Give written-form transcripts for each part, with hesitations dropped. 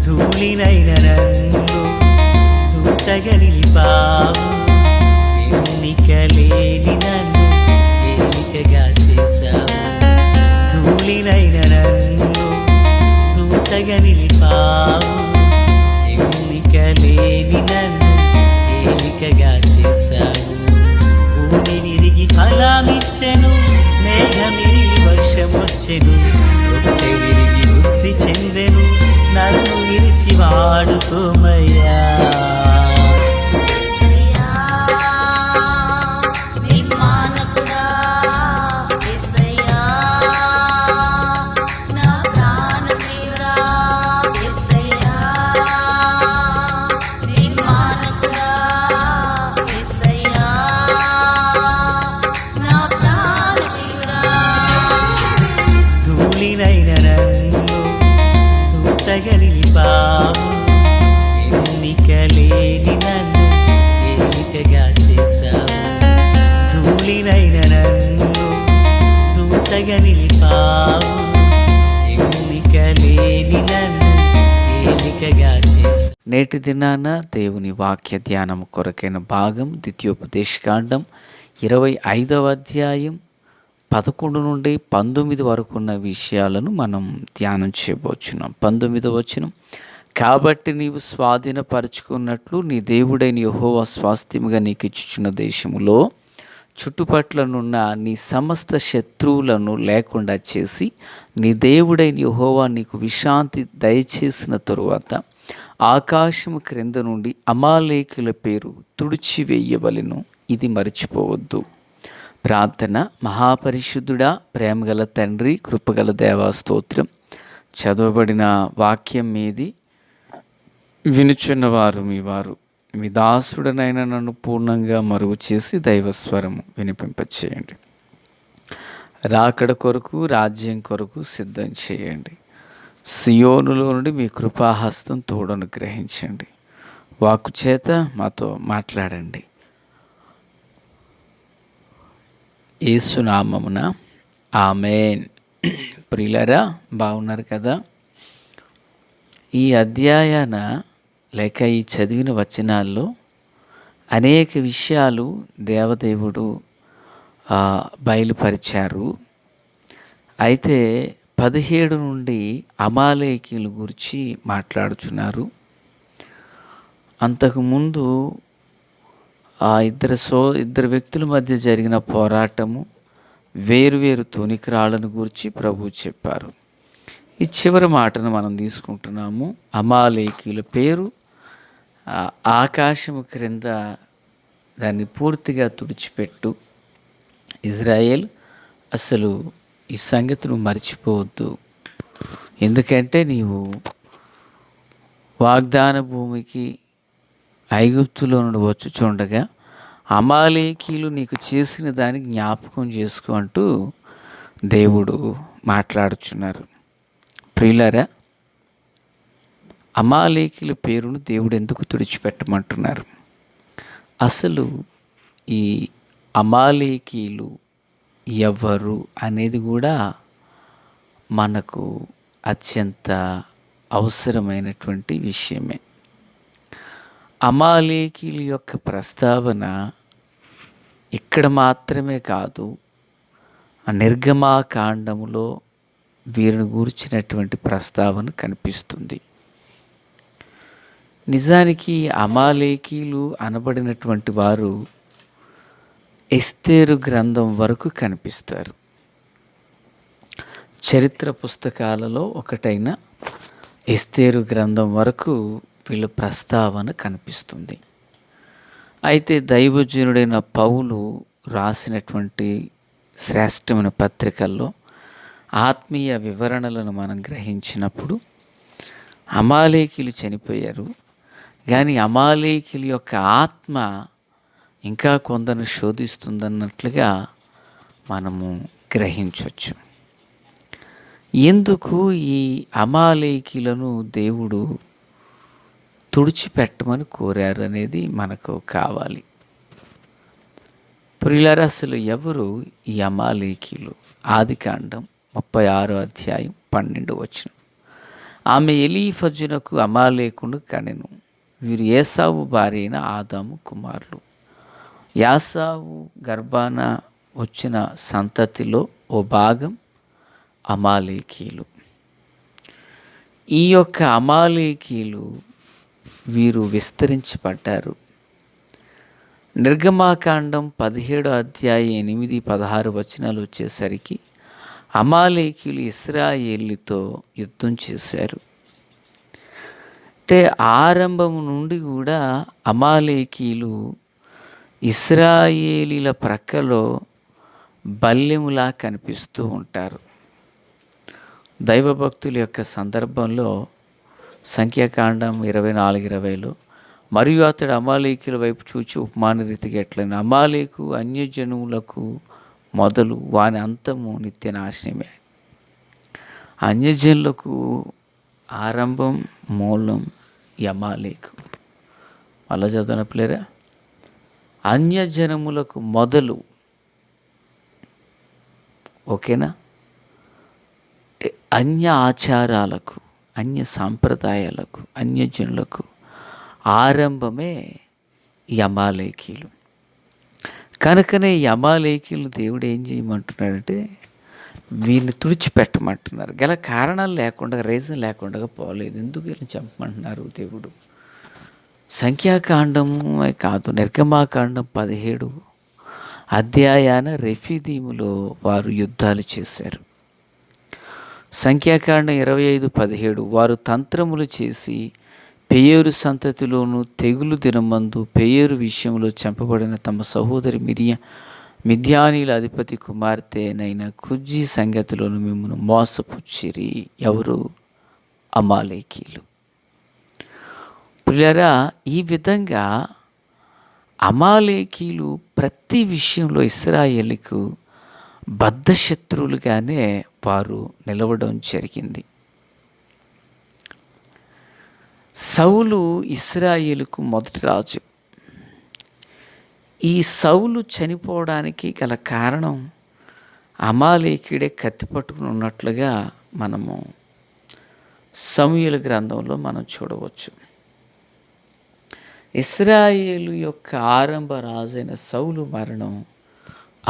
ధూళినైన నన్ను దూతగా నిలిపావు, ఎన్నికలేని నన్ను ఏలికగా చేశావు. ధూళినైన నన్ను దూతగా నిలిపావు, ఎన్నికలేని నన్ను ఏలికగా చేశావు. భూమి విరిగి ఫలమిచ్చెను, మేఘమిరిగి వర్షమొచ్చెను, రొట్టె విరిగి వృద్ధి చెందెను, నన్ను విరిచి వాడుకోమయ్యా. ధూళినైన నన్ను దూతగా నిలిపావు, ఎన్నికలేని నన్ను ఏలికగా చేశావు. ధూళినైన నన్ను దూతగా నిలిపావు, ఎన్నికలేని నన్ను ఏలికగా చేశావు. నేటి దినాన దేవుని వాక్య ధ్యానం కొరకైన భాగం ద్వితీయోపదేశకాండం 25వ అధ్యాయం 11 నుండి 19 వరకు ఉన్న విషయాలను మనం ధ్యానం చేయబోచున్నాం. 19వ వచనం, కాబట్టి నీవు స్వాధీనపరచుకున్నట్లు నీ దేవుడైన యెహోవా స్వాస్థ్యముగా నీకు ఇచ్చుచున్న దేశములో చుట్టుపట్లనున్న నీ సమస్త శత్రువులను లేకుండా చేసి నీ దేవుడైన యెహోవా నీకు విశ్రాంతి దయచేసిన తరువాత ఆకాశము క్రింద నుండి అమాలేకుల పేరు తుడిచివేయవలెను, ఇది మరిచిపోవద్దు. ప్రార్థన. మహాపరిశుద్ధుడా, ప్రేమగల తండ్రి, కృపగల దేవా, స్తోత్రం. చదవబడిన వాక్యం మీది వినుచున్నవారు మీ దాసుడనైన నన్ను పూర్ణంగా మరుగు చేసి దైవస్వరము వినిపింపచేయండి. రాకడ కొరకు, రాజ్యం కొరకు సిద్ధం చేయండి. సియోనులో నుండి మీ కృపాహస్తం తోడను గ్రహించండి. వాక్కు చేత మాతో మాట్లాడండి. యేసు నామమున ఆమేన్. ప్రియులారా, బాగున్నారు కదా? ఈ అధ్యాయాన లేక ఈ చదివిన వచనాల్లో అనేక విషయాలు దేవదేవుడు బయలుపరిచారు. అయితే 17 నుండి అమాలేకీల గురించి మాట్లాడుచున్నారు. అంతకుముందు ఇద్దరు వ్యక్తుల మధ్య జరిగిన పోరాటము, వేరువేరు తూనికరాళ్ళను గురించి ప్రభు చెప్పారు. ఈ చివరి మాటను మనం తీసుకుంటున్నాము. అమాలేకీల పేరు ఆకాశము క్రింద దాన్ని పూర్తిగా తుడిచిపెట్టు. ఇజ్రాయేల్, అసలు ఈ సంగతిని మర్చిపోవద్దు. ఎందుకంటే నీవు వాగ్దాన భూమికి ఐగుప్తులో నుండి వచ్చుచుండగా అమాలేకీలు నీకు చేసిన దాన్ని జ్ఞాపకం చేసుకో అంటూ దేవుడు మాట్లాడుచున్నారు. ప్రియులారా, అమాలేకీల పేరును దేవుడు ఎందుకు తుడిచిపెట్టమంటున్నారు? అసలు ఈ అమాలేకీలు ఎవరు అనేది కూడా మనకు అత్యంత అవసరమైనటువంటి విషయమే. అమాలేకీల యొక్క ప్రస్తావన ఇక్కడ మాత్రమే కాదు, నిర్గమాకాండములో వీరిని గూర్చినటువంటి ప్రస్తావన కనిపిస్తుంది. నిజానికి అమాలేకీలు అనబడినటువంటి వారు ఎస్తేరు గ్రంథం వరకు కనిపిస్తారు. చరిత్ర పుస్తకాలలో ఒకటైన ఎస్తేరు గ్రంథం వరకు వీళ్ళ ప్రస్తావన కనిపిస్తుంది. అయితే దైవజనుడైన పౌలు రాసినటువంటి శ్రేష్టమైన పత్రికల్లో ఆత్మీయ వివరణలను మనం గ్రహించినప్పుడు అమాలేకీలు చనిపోయారు, కానీ అమాలేకీల యొక్క ఆత్మ ఇంకా కొందరిని శోధిస్తుందన్నట్లుగా మనము గ్రహించవచ్చు. ఎందుకు ఈ అమాలేకీలను దేవుడు తుడిచిపెట్టమని కోరారు అనేది మనకు కావాలి. ప్రియులారా, అసలు ఎవరు ఈ అమాలేకీలు? ఆదికాండం 36వ అధ్యాయం 12వ వచనం. ఆమె ఎలీఫజునకు అమాలేకును కనెను. వీరు ఏసావు భార్య అయిన ఆదాము కుమారులు. యాసావు గర్భాన వచ్చిన సంతతిలో ఓ భాగం అమాలేకీలు. ఈ యొక్క అమాలేకీలు వీరు విస్తరించబడ్డారు. నిర్గమాకాండం 17 అధ్యాయం 8, 16 వచనాలు వచ్చేసరికి అమాలేకీలు ఇశ్రాయేలుతో యుద్ధం చేశారు. అంటే ఆరంభం నుండి కూడా అమాలేకీలు ఇశ్రాయేలీల ప్రక్కలో బల్లెములా కనిపిస్తూ ఉంటారు. దైవభక్తుల యొక్క సందర్భంలో సంఖ్యాకాండం 24:20లో మరియు అతడు అమాలేకీల వైపు చూచి ఉపమాన రీతిగా ఎట్లైన అమాలేకు అన్యజనులకు మొదలు వాని అంతము నిత్య నాశనమే. అన్యజనులకు ఆరంభం మూలం ఈ అమాలేకు. మళ్ళా చదువున పిల్లరా, అన్యజనములకు మొదలు. ఓకేనా? అన్య ఆచారాలకు, అన్య సాంప్రదాయాలకు, అన్యజనులకు ఆరంభమే ఈ అమాలేకీలు. కనుకనే ఈ అమాలేకీలు దేవుడు ఏం చేయమంటున్నాడంటే వీరిని తుడిచిపెట్టమంటున్నారు. గల కారణాలు లేకుండా, రీజన్ లేకుండా పోలేదు. ఎందుకు వీళ్ళని చంపమంటున్నారు దేవుడు? సంఖ్యాకాండమే కాదు, నిర్గమాకాండం 17 అధ్యాయాన రెఫీదీములో వారు యుద్ధాలు చేశారు. సంఖ్యాకాండం 25:17 వారు తంత్రములు చేసి పెయోరు సంతతిలోను తెగులు దినమందు పెయోరు విషయంలో చంపబడిన తమ సహోదరి మిద్యానీల అధిపతి కుమార్తెనైన కుజ్జీ సంగతిలోను మిమ్మల్ని మోసపుచ్చిరి. ఎవరు? అమాలేకీలు. ప్రియులారా, ఈ విధంగా అమాలేకీలు ప్రతి విషయంలో ఇశ్రాయేలుకు బద్ధశత్రువులుగానే వారు నిలవడం జరిగింది. సౌలు ఇశ్రాయేలుకు మొదటి రాజు. ఈ సౌలు చనిపోవడానికి గల కారణం అమాలేకీడే కత్తి పట్టుకుని ఉన్నట్లుగా మనము సమూయేలు గ్రంథంలో మనం చూడవచ్చు. ఇశ్రాయేలు యొక్క ఆరంభ రాజైన సౌలు మరణం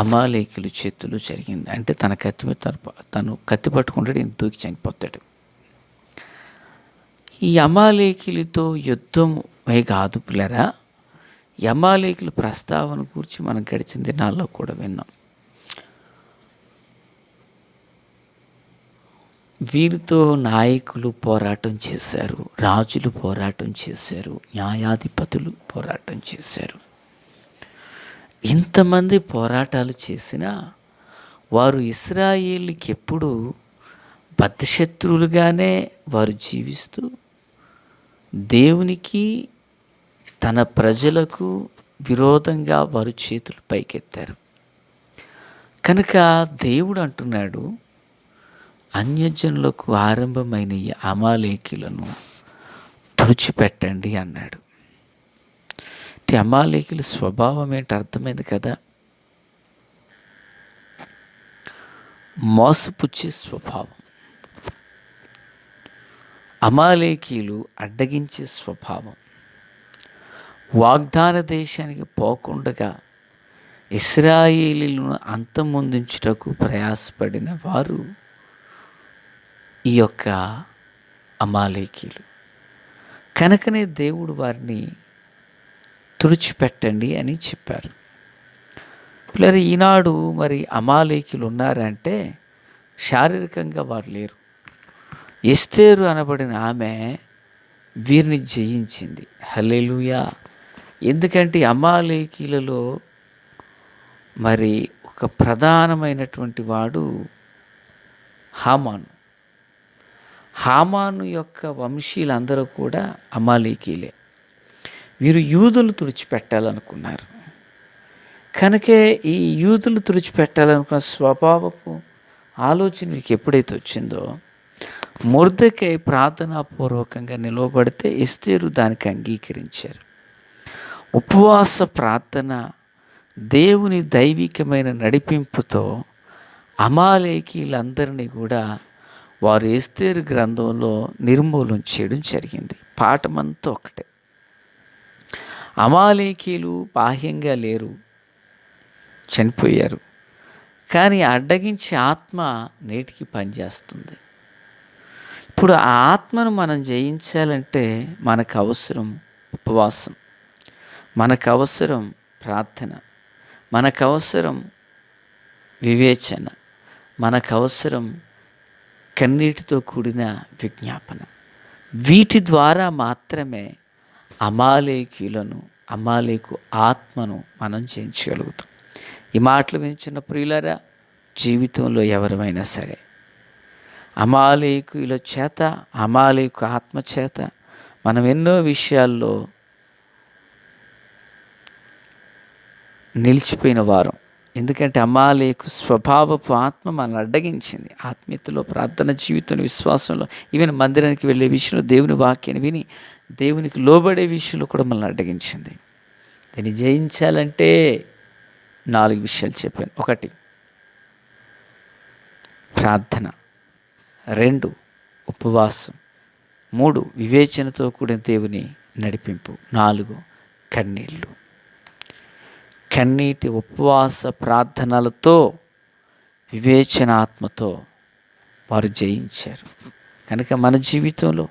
అమాలేకీలు చేతులు జరిగింది. అంటే తను కత్తి పట్టుకుంటాడు, ఈయన దూకి చనిపోతాడు. ఈ అమాలేకీలతో యుద్ధమే కాదు పిల్లరా, ఈ అమాలేకీల ప్రస్తావన గురించి మనం గడిచిన దినాల్లో కూడా విన్నాం. వీరితో నాయకులు పోరాటం చేశారు, రాజులు పోరాటం చేశారు, న్యాయాధిపతులు పోరాటం చేశారు. ఇంతమంది పోరాటాలు చేసినా వారు ఇశ్రాయేలుకి ఎప్పుడు బద్ధశత్రువులుగానే వారు జీవిస్తూ దేవునికి తన ప్రజలకు విరోధంగా వారు చేతులు పైకెత్తారు. కనుక దేవుడు అంటున్నాడు, అన్యజనులకు ఆరంభమైన ఈ అమాలేకీలను తుడిచిపెట్టండి అన్నాడు. అమాలేకీల స్వభావం ఏంటి అర్థమైంది కదా? మోసపుచ్చే స్వభావం. అమాలేకీలు అడ్డగించే స్వభావం. వాగ్దాన దేశానికి పోకుండా ఇశ్రాయేలీలను అంతమొందించుటకు ప్రయాసపడిన వారు ఈ యొక్క అమాలేకీలు. కనుకనే దేవుడు వారిని తుడిచిపెట్టండి అని చెప్పారు. పిల్లలు, ఈనాడు మరి అమాలేకీలు ఉన్నారంటే శారీరకంగా వారు లేరు. ఎస్తేరు అనబడిన ఆమె వీరిని జయించింది. హల్లెలూయా. ఎందుకంటే అమాలేకీలలో మరి ఒక ప్రధానమైనటువంటి వాడు హామాను. హామాను యొక్క వంశీయులందరూ కూడా అమాలేకీలే. వీరు యూదులు తుడిచిపెట్టాలనుకున్నారు. కనుకే ఈ యూదులు తుడిచిపెట్టాలనుకున్న స్వభావపు ఆలోచన మీకు ఎప్పుడైతే వచ్చిందో, మొర్దెకై ప్రార్థనాపూర్వకంగా నిలవబడితే ఎస్తేరు దానికి అంగీకరించారు. ఉపవాస ప్రార్థన, దేవుని దైవికమైన నడిపింపుతో అమాలేకీలందరినీ కూడా వారు ఎస్తేరు గ్రంథంలో నిర్మూలన చేయడం జరిగింది. పాఠమంతా ఒకటే. అమాలేకీయులు బాహ్యంగా లేరు, చనిపోయారు. కానీ అడ్డగించే ఆత్మ నేటికి పనిచేస్తుంది. ఇప్పుడు ఆ ఆత్మను మనం జయించాలంటే మనకు అవసరం ఉపవాసం, మనకు అవసరం ప్రార్థన, మనకు అవసరం వివేచన, మనకు అవసరం కన్నీటితో కూడిన విజ్ఞాపన. వీటి ద్వారా మాత్రమే అమాలేకు ఆత్మను మనం జయించగలుగుతాం. ఈ మాటలు వినిచిన ప్రియులారా, జీవితంలో ఎవరైనా సరే అమాలేకుల చేత, అమాలేకు ఆత్మ చేత మనం ఎన్నో విషయాల్లో నిలిచిపోయిన వారం. ఎందుకంటే అమాలేకు స్వభావపు ఆత్మ మనల్ని అడ్డగించింది. ఆత్మీయతలో, ప్రార్థన జీవితంలో, విశ్వాసంలో, ఈవెన్ మందిరానికి వెళ్ళే విషయంలో, దేవుని వాక్యాన్ని విని దేవునికి లోబడే విషయంలో కూడా మనల్ని అడ్డగించింది. దీన్ని జయించాలంటే 4 విషయాలు చెప్పాను. 1 ప్రార్థన, 2 ఉపవాసం, 3 వివేచనతో కూడిన దేవుని నడిపింపు, 4 కన్నీళ్ళు. కన్నీటి ఉపవాస ప్రార్థనలతో, వివేచనాత్మతో వారు జయించారు. కనుక మన జీవితంలో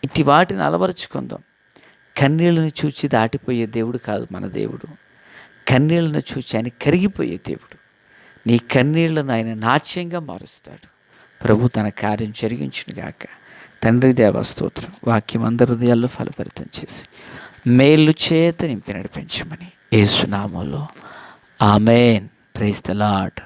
ఇట్టి వాటిని అలవరుచుకుందాం. కన్నీళ్ళను చూచి దాటిపోయే దేవుడు కాదు మన దేవుడు. కన్నీళ్లను చూచి ఆయన కరిగిపోయే దేవుడు. నీ కన్నీళ్లను ఆయన నాట్యంగా మారుస్తాడు. ప్రభు తన కార్యం జరిగించునుగాక. తండ్రి దేవ స్తోత్రం. వాక్యం అందరి హృదయాల్లో ఫలపరితం చేసి మేలు చేత నింపి నడిపించమని యేసు నామములో ఆమేన్. Praise the lord.